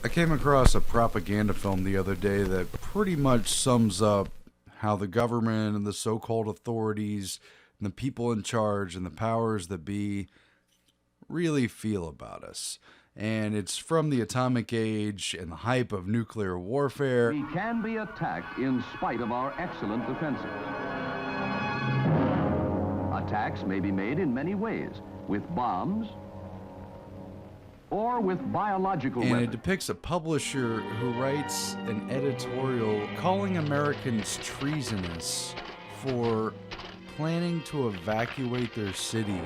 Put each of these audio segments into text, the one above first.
I came across a propaganda film the other day that pretty much sums up how the government and the so-called authorities and the people in charge and the powers that be really feel about us. And it's from the atomic age and the hype of nuclear warfare. We can be attacked in spite of our excellent defenses. Attacks may be made in many ways, with bombs or with biological And weapons. it depicts a publisher who writes an editorial calling Americans treasonous for planning to evacuate their city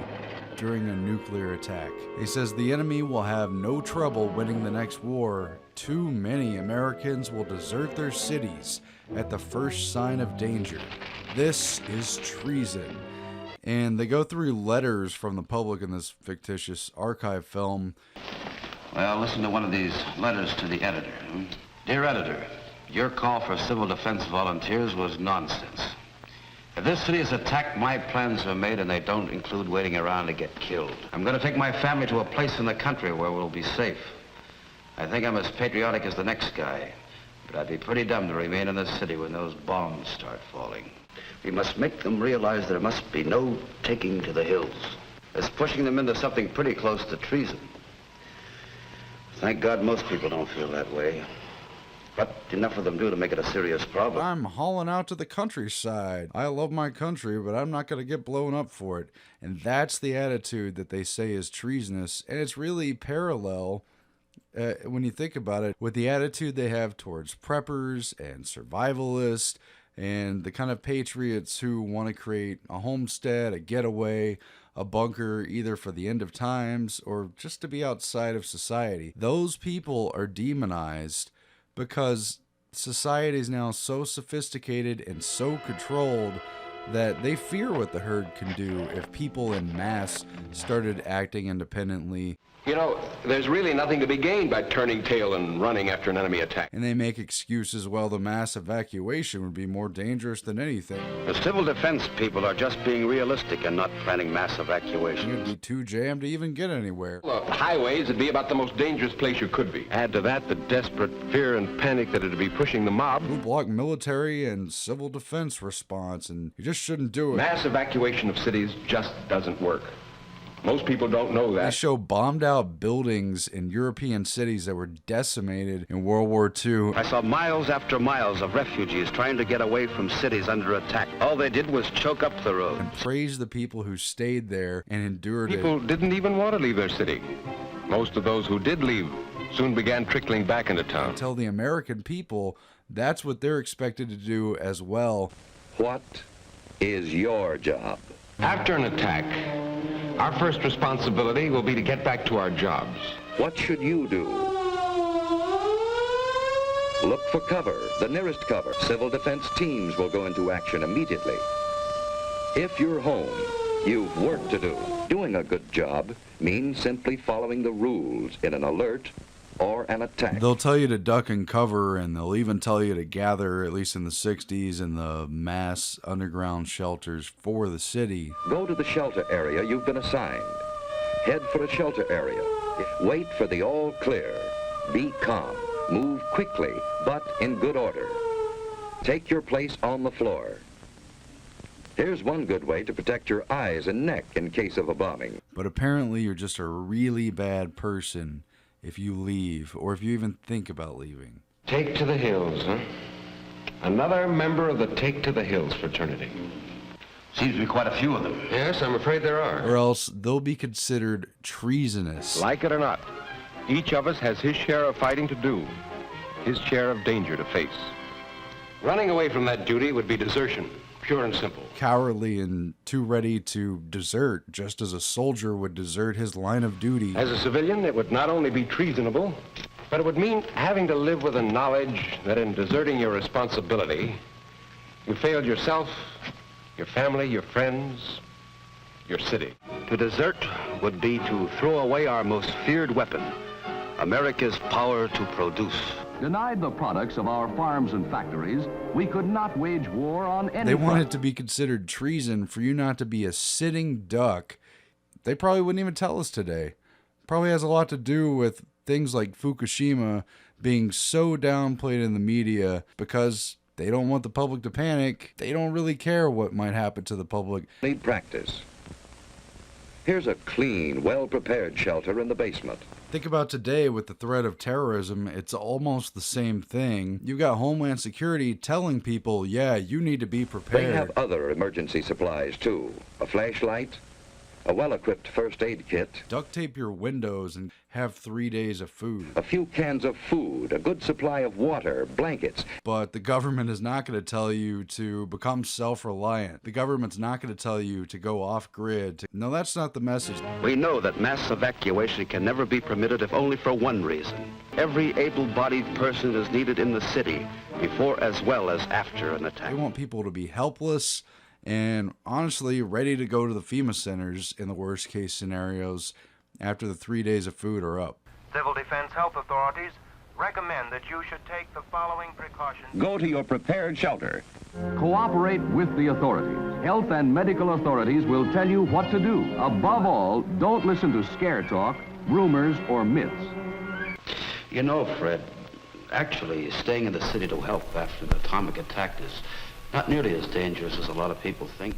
during a nuclear attack. He says the enemy will have no trouble winning the next war. Too many Americans will desert their cities at the first sign of danger. This is treason. And they go through letters from the public in this fictitious archive film. Well, listen to one of these letters to the editor. Dear editor, your call for civil defense volunteers was nonsense. If this city is attacked, my plans are made and they don't include waiting around to get killed. I'm going to take my family to a place in the country where we'll be safe. I think I'm as patriotic as the next guy, but I'd be pretty dumb to remain in the city when those bombs start falling. We must make them realize there must be no taking to the hills. It's pushing them into something pretty close to treason. Thank God most people don't feel that way. But enough of them do to make it a serious problem. I'm hauling out to the countryside. I love my country, but I'm not going to get blown up for it. And that's the attitude that they say is treasonous. And it's really parallel, when you think about it, with the attitude they have towards preppers and survivalists and the kind of patriots who want to create a homestead, a getaway, a bunker, either for the end of times or just to be outside of society. Those people are demonized because society is now so sophisticated and so controlled that they fear what the herd can do if people in mass started acting independently. You know, there's really nothing to be gained by turning tail and running after an enemy attack. And they make excuses, well, the mass evacuation would be more dangerous than anything. The civil defense people are just being realistic and not planning mass evacuation. You'd be too jammed to even get anywhere. Well, highways would be about the most dangerous place you could be. Add to that the desperate fear and panic that it'd be pushing the mob. Who block military and civil defense response, and you just shouldn't do it. Mass evacuation of cities just doesn't work. Most people don't know They that. show bombed out buildings in European cities that were decimated in World War II. I saw miles after miles of refugees trying to get away from cities under attack. All they did was choke up the road. And praise the people who stayed there and endured People it. didn't even want to leave their city. Most of those who did leave soon began trickling back into town. Tell the American people that's what they're expected to do as well. What is your job? After an attack, our first responsibility will be to get back to our jobs. What should you do? Look for cover, the nearest cover. Civil defense teams will go into action immediately. If you're home, you've work to do. Doing a good job means simply following the rules in an alert or an attack. They'll tell you to duck and cover, and they'll even tell you to gather, at least in the 60s, in the mass underground shelters for the city. Go to the shelter area you've been assigned. Head for a shelter area. Wait for the all clear. Be calm. Move quickly, but in good order. Take your place on the floor. Here's one good way to protect your eyes and neck in case of a bombing. But apparently you're just a really bad person if you leave, or if you even think about leaving. Take to the hills, huh? Another member of the Take to the Hills fraternity. Seems to be quite a few of them. Yes, I'm afraid there are. Or else they'll be considered treasonous. Like it or not, each of us has his share of fighting to do, his share of danger to face. Running away from that duty would be desertion, pure and simple. Cowardly and too ready to desert, just as a soldier would desert his line of duty. As a civilian, it would not only be treasonable, but it would mean having to live with the knowledge that in deserting your responsibility, you failed yourself, your family, your friends, your city. To desert would be to throw away our most feared weapon, America's power to produce. Denied the products of our farms and factories, we could not wage war on any They want front. it to be considered treason for you not to be a sitting duck. They probably wouldn't even tell us today. Probably has a lot to do with things like Fukushima being so downplayed in the media because they don't want the public to panic. They don't really care what might happen to the public. Need practice. Here's a clean, well-prepared shelter in the basement. Think about today with the threat of terrorism, it's almost the same thing. You got Homeland Security telling people, yeah, you need to be prepared. They have other emergency supplies too. A flashlight, a well-equipped first aid kit, Duct tape your windows and have 3 days of food. a few cans of food, a good supply of water, blankets. But the government is not going to tell you to become self-reliant. The government's not going to tell you to go off-grid. No, that's not the message. We know that mass evacuation can never be permitted if only for one reason. Every able-bodied person is needed in the city before as well as after an They attack. want people to be helpless and honestly ready to go to the FEMA centers in the worst case scenarios after the 3 days of food are up. Civil Defense health authorities recommend that you should take the following precautions. Go to your prepared shelter. Cooperate with the authorities. Health and medical authorities will tell you what to do. Above all, don't listen to scare talk, rumors, or myths. You know, Fred, actually staying in the city to help after an atomic attack is not nearly as dangerous as a lot of people think.